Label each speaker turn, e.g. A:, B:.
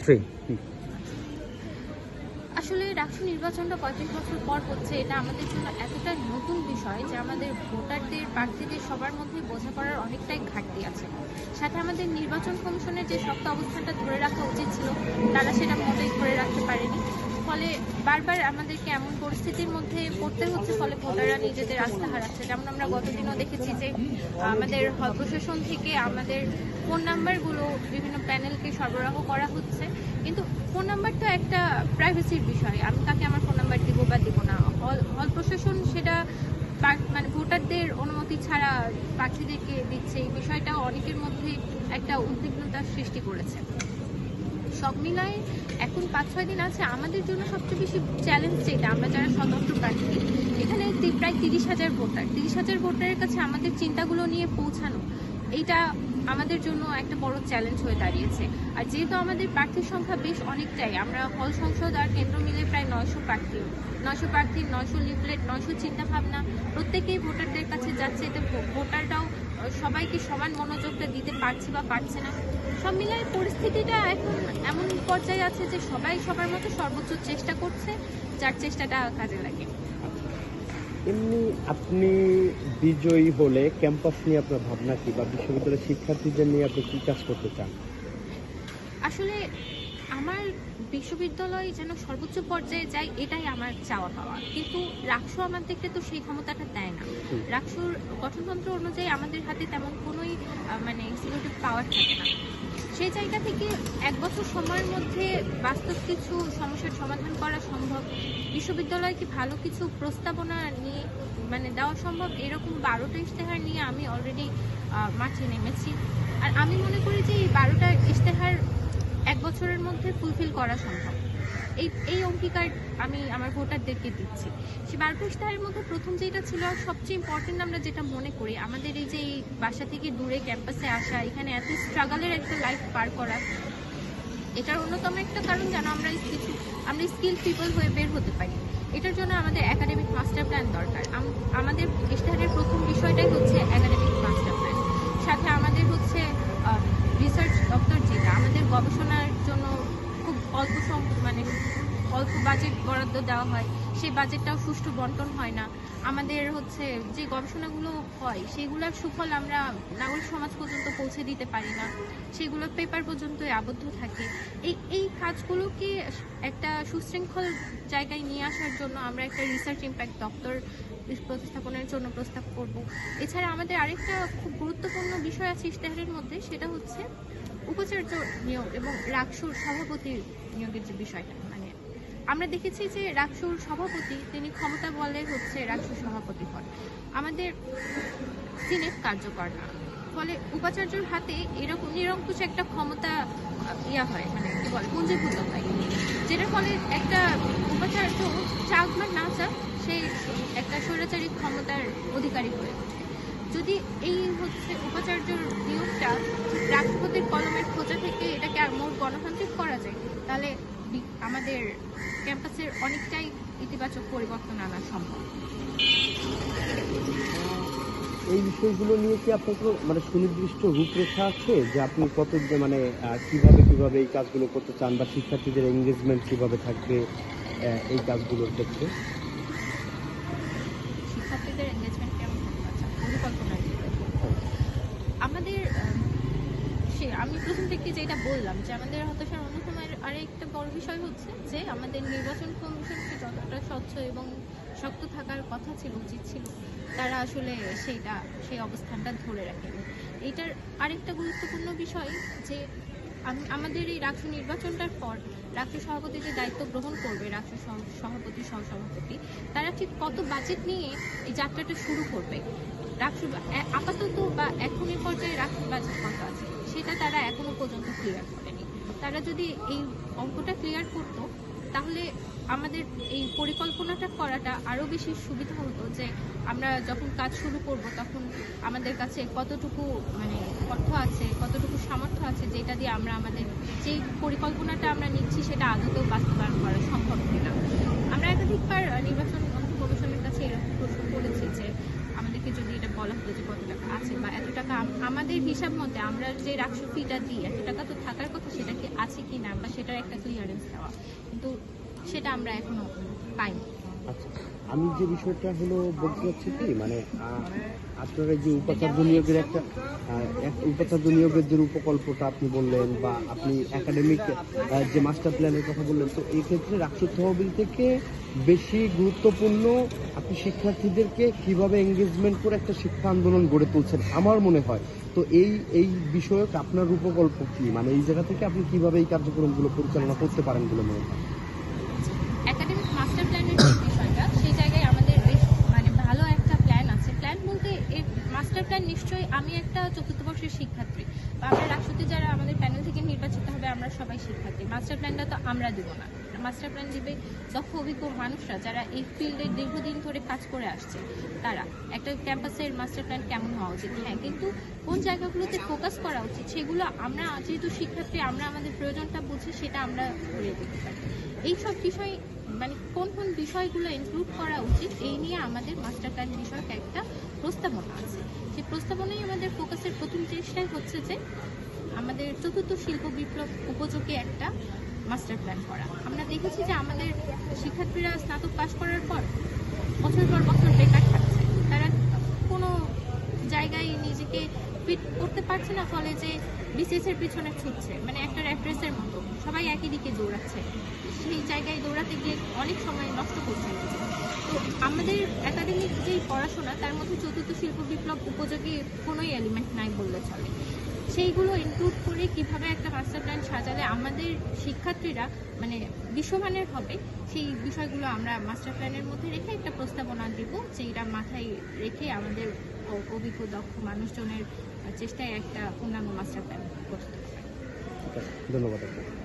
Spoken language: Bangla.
A: অবশ্যই।
B: আসলে ডাকসু নির্বাচনটা 35 বছর পর হচ্ছে, এটা আমাদের জন্য এতটা নতুন বিষয় যে আমাদের ভোটারদের প্রার্থীদের সবার মধ্যে বোঝাপড়ার অনেকটাই ঘাটতি আছে। সাথে আমাদের নির্বাচন কমিশনের যে শক্ত অবস্থানটা ধরে রাখা উচিত ছিল, তারা সেটা মোটেই ধরে রাখতে পারেনি। ফলে বারবার আমাদেরকে এমন পরিস্থিতির মধ্যে পড়তে হচ্ছে, ফলে ভোটাররা নিজেদের আস্থা হারাচ্ছে। যেমন আমরা গতদিনও দেখেছি যে আমাদের প্রশাসন থেকে আমাদের ফোন নাম্বারগুলো বিভিন্ন প্যানেলকে সরবরাহ করা হচ্ছে, কিন্তু ফোন নাম্বার তো একটা প্রাইভেসির বিষয়, আমি তাকে আমার ফোন নাম্বার দিব বা দিব না। হল প্রশাসন সেটা মানে ভোটারদের অনুমতি ছাড়া প্রার্থীদেরকে দিচ্ছে, এই বিষয়টা অনেকের মধ্যে একটা উদ্বিগ্নতার সৃষ্টি করেছে। সব মিলায় এখন 5-6 দিন আছে, আমাদের জন্য সবচেয়ে বেশি চ্যালেঞ্জ যেটা, আমরা যারা স্বতন্ত্র প্রার্থী, এখানে প্রায় 30,000 ভোটার, 30,000 ভোটারের কাছে আমাদের চিন্তাগুলো নিয়ে পৌঁছানো, এইটা আমাদের জন্য একটা বড় চ্যালেঞ্জ হয়ে দাঁড়িয়েছে। আর যেহেতু আমাদের প্রার্থীর সংখ্যা বেশ অনেকটাই, আমরা হল সংসদ আর কেন্দ্র মিলে প্রায় 900 প্রার্থী, 900 লিফলেট, 900 চিন্তাভাবনা প্রত্যেকেই ভোটারদের কাছে যাচ্ছে। এতে ভোটাররাও সবাইকে সমান মনোযোগটা দিতে পারছে বা পারছে না। সব মিলিয়ে পরিস্থিতিটা এখন এমন পর্যায়ে আছে যে সবাই সবার মতো সর্বোচ্চ চেষ্টা করছে, যার চেষ্টাটা কাজে লাগে।
A: এমনি আপনি বিজয়ী হলে ক্যাম্পাস নিয়ে আপনার ভাবনা কি, বা বিশ্ববিদ্যালয়ের শিক্ষার্থীদের নিয়ে আপনি কি কাজ করতে চান?
B: আসলে আমার বিশ্ববিদ্যালয় যেন সর্বোচ্চ পর্যায়ে যায়, এটাই আমার চাওয়া পাওয়া, কিন্তু রাকসু আমাদেরকে তো সেই ক্ষমতাটা দেয় না। রাকসুর গঠনতন্ত্র অনুযায়ী আমাদের হাতে তেমন কোনোই মানে এক্সিকিউটিভ পাওয়ার থাকে না। সেই জায়গা থেকে 1 বছর সময়ের মধ্যে বাস্তব কিছু সমস্যার সমাধান করা সম্ভব, বিশ্ববিদ্যালয়কে ভালো কিছু প্রস্তাবনা নিয়ে মানে দেওয়া সম্ভব, এরকম 12টা ইশতেহার নিয়ে আমি অলরেডি মাঠে নেমেছি। আর আমি মনে করি যে এই 12টা ইশতেহার 1 বছরের মধ্যে ফুলফিল করা সম্ভব। এই অঙ্গীকার আমি আমার ভোটারদেরকে দিচ্ছি। সেই 12টা ইশতেহারের মধ্যে প্রথম যেটা ছিল, আর সবচেয়ে ইম্পর্টেন্ট আমরা যেটা মনে করি, আমাদের এই যে এই বাসা থেকে দূরে ক্যাম্পাসে আসা, এখানে এত স্ট্রাগলের একটা লাইফ পার করা, এটার অন্যতম একটা কারণ যেন আমরা স্কিল পিপল হয়ে বের হতে পারি। এটার জন্য আমাদের একাডেমিক মাস্টার প্ল্যান দরকার। আমাদের ইশতেহারের প্রথম বিষয়টাই হচ্ছে একাডেমিক মাস্টার প্ল্যান। সাথে আমাদের হচ্ছে রিসার্চ দপ্তর, যেটা আমাদের গবেষণার জন্য খুব অল্প বাজেট বরাদ্দ দেওয়া হয়, সেই বাজেটটাও সুষ্ঠু বন্টন হয় না। আমাদের হচ্ছে যে গবেষণাগুলো হয়, সেগুলোর সুফল আমরা নাগরিক সমাজ পর্যন্ত পৌঁছে দিতে পারি না, সেগুলো পেপার পর্যন্তই আবদ্ধ থাকে। এই কাজগুলোকে একটা সুশৃঙ্খল জায়গায় নিয়ে আসার জন্য আমরা একটা রিসার্চ ইম্প্যাক্ট দপ্তর প্রতিস্থাপনের জন্য প্রস্তাব করব। এছাড়া আমাদের আরেকটা খুব গুরুত্বপূর্ণ বিষয় আছে ইশতেহারের মধ্যে, সেটা হচ্ছে উপাচার্য নিয়োগ এবং রাকসুর সভাপতি নিয়োগের যে বিষয়টা। মানে আমরা দেখেছি যে রাকসুর সভাপতি, তিনি ক্ষমতা বলে হচ্ছে রাকসুর সভাপতি হন, আমাদের সিনেট কার্যকর না, ফলে উপাচার্যের হাতে এরকম নিরঙ্কুশ একটা ক্ষমতা হয়, মানে কি বলে, পুঞ্জীভূত হয়, যেটার ফলে একটা উপাচার্য চাক বা না চাক, সে একটা স্বৈরাচারী ক্ষমতার অধিকারী হয়ে ওঠে। যদি এই হচ্ছে উপাচার্যর নিয়োগটা রাষ্ট্রপতির কলমের খোঁজা থেকে এটাকে মোট গণতান্ত্রিক করা যায়, তাহলে আমাদের ক্যাম্পাসের অনেকটাই ইতিবাচক পরিবর্তন আনা সম্ভব।
A: এই বিষয়গুলো নিয়ে কি আপনার কোনো মানে সুনির্দিষ্ট রূপরেখা আছে, যে আপনি কত মানে কিভাবে এই কাজগুলো করতে চান, বা শিক্ষার্থীদের এঙ্গেজমেন্ট কিভাবে থাকবে এই কাজগুলোর ক্ষেত্রে?
B: শিক্ষার্থীদের এঙ্গেজমেন্ট কেমন থাকবে, পরিকল্পনা আমাদের আমি প্রথম থেকে যেটা বললাম, যে আমাদের হতাশার অন্যতম আরেকটা বড় বিষয় হচ্ছে যে আমাদের নির্বাচন কমিশনকে যতটা স্বচ্ছ এবং শক্ত থাকার কথা ছিল, উচিত ছিল, তারা আসলে সেই অবস্থানটা ধরে রাখেনি। এইটার আরেকটা গুরুত্বপূর্ণ বিষয় যে আমাদের এই রাকসু নির্বাচনটার পর রাকসু সভাপতি যে দায়িত্ব গ্রহণ করবে, রাকসু সভাপতি সহসভাপতি, তারা ঠিক কত বাজেট নিয়ে এই যাত্রাটা শুরু করবে, রাকসু আপাতত বা এখনই পর্যায়ে রাকসুর বাজেট কত আছে সেটা তারা এখনো পর্যন্ত ক্লিয়ার করেনি। তারা যদি এই অঙ্কটা ক্লিয়ার করতো, তাহলে আমাদের এই পরিকল্পনাটা করাটা আরও বেশি সুবিধা হতো, যে আমরা যখন কাজ শুরু করব তখন আমাদের কাছে কতটুকু মানে অর্থ আছে, কতটুকু সামর্থ্য আছে, যেটা দিয়ে আমরা আমাদের যে পরিকল্পনাটা আমরা নিচ্ছি সেটা আদতেও বাস্তবায়ন করা সম্ভব কিনা। আমরা একাধিকবার নির্বাচন কমিশনের কাছে এরকম প্রশ্ন করেছি যে আমাদেরকে আমাদেরকে যদি এটা বলা হতো যে কত টাকা আছে বা এত টাকা আমাদের হিসাব মতে আমরা যে রাখসু ফিটা দিই এত টাকা তো থাকার কথা, সেটা কি আছে কি না বা সেটার একটা ক্লিয়ারেন্স দেওয়া, কিন্তু সেটা আমরা এখনো পাইনি।
A: আচ্ছা, আমি যে বিষয়টা হলো বলতে চাচ্ছি কি মানে আপনারা যে উপাচার্য নিয়োগের একটা উপাচার্য নিয়োগের যে প্রকল্পটা আপনি বললেন বা আপনি একাডেমিক যে মাস্টার প্ল্যানের কথা বললেন, তো এই ক্ষেত্রে রাকসু তহবিল থেকে বেশি গুরুত্বপূর্ণ আপনি শিক্ষার্থীদেরকে কিভাবে এঙ্গেজমেন্ট করে একটা শিক্ষা আন্দোলন গড়ে তুলছেন আমার মনে হয়। তো এই বিষয়ক আপনার রূপকল্প কি, মানে এই জায়গা থেকে আপনি কিভাবে এই কার্যক্রমগুলো পরিচালনা করতে পারেন বলে মনে হয়?
B: একাডেমিক মাস্টার প্ল্যানের যে বিষয়টা, সেই জায়গায় আমাদের বেশ মানে ভালো একটা প্ল্যান আছে। প্ল্যান বলতে এর মাস্টার প্ল্যান নিশ্চয়ই, আমি একটা চতুর্থ বর্ষের শিক্ষার্থী বা আমরা রাকসুতে যারা আমাদের প্যানেল থেকে নির্বাচিত হবে আমরা সবাই শিক্ষার্থী। মাস্টার প্ল্যানটা তো আমরা দিব না, মাস্টার প্ল্যান দিবে দক্ষ অভিজ্ঞ মানুষরা যারা এই ফিল্ডে দীর্ঘদিন ধরে কাজ করে আসছে তারা। একটা ক্যাম্পাসের মাস্টার প্ল্যান কেমন হওয়া উচিত, হ্যাঁ, কিন্তু কোন জায়গাগুলোতে ফোকাস করা উচিত সেগুলো আমরা যেহেতু শিক্ষার্থী আমরা আমাদের প্রয়োজনটা বুঝি সেটা আমরা করে দিতে পারি। এইসব বিষয় মানে কোন কোন বিষয়গুলো ইনক্লুড করা উচিত এই নিয়ে আমাদের মাস্টার প্ল্যান বিষয়ক একটা প্রস্তাবনা আছে। সেই প্রস্তাবনায় আমাদের ফোকাসের প্রথম চেষ্টাই হচ্ছে যে আমাদের চতুর্থ শিল্প বিপ্লব উপযোগী একটা মাস্টার প্ল্যান করা। আমরা দেখেছি যে আমাদের শিক্ষার্থীরা স্নাতক পাশ করার পর বছর পর বছর বেকার থাকছে, তারা কোনো জায়গায় নিজেকে ফিট করতে পারছে না, ফলে যে বিসিএস এর পিছনে ছুটছে, মানে একটা র্যাট রেসের মতো সবাই একই দিকে দৌড়াচ্ছে, সেই জায়গায় দৌড়াতে গিয়ে অনেক সময় নষ্ট করছে। তো আমাদের একাডেমিক যেই পড়াশোনা তার মধ্যে চতুর্থ শিল্প বিপ্লব উপযোগী কোনোই এলিমেন্ট নাই বললে চলে। সেইগুলো ইনক্লুড করে কিভাবে একটা মাস্টার প্ল্যান সাজালে আমাদের শিক্ষার্থীরা মানে বিশ্বমানের হবে, সেই বিষয়গুলো আমরা মাস্টার প্ল্যানের মধ্যে রেখে একটা প্রস্তাবনা দিব, যেটা মাথায় রেখে আমাদের অভিজ্ঞ দক্ষ মানুষজনের চেষ্টায় একটা পূর্ণাঙ্গ মাস্টার প্ল্যান করতে হবে।
A: ধন্যবাদ আপনাকে।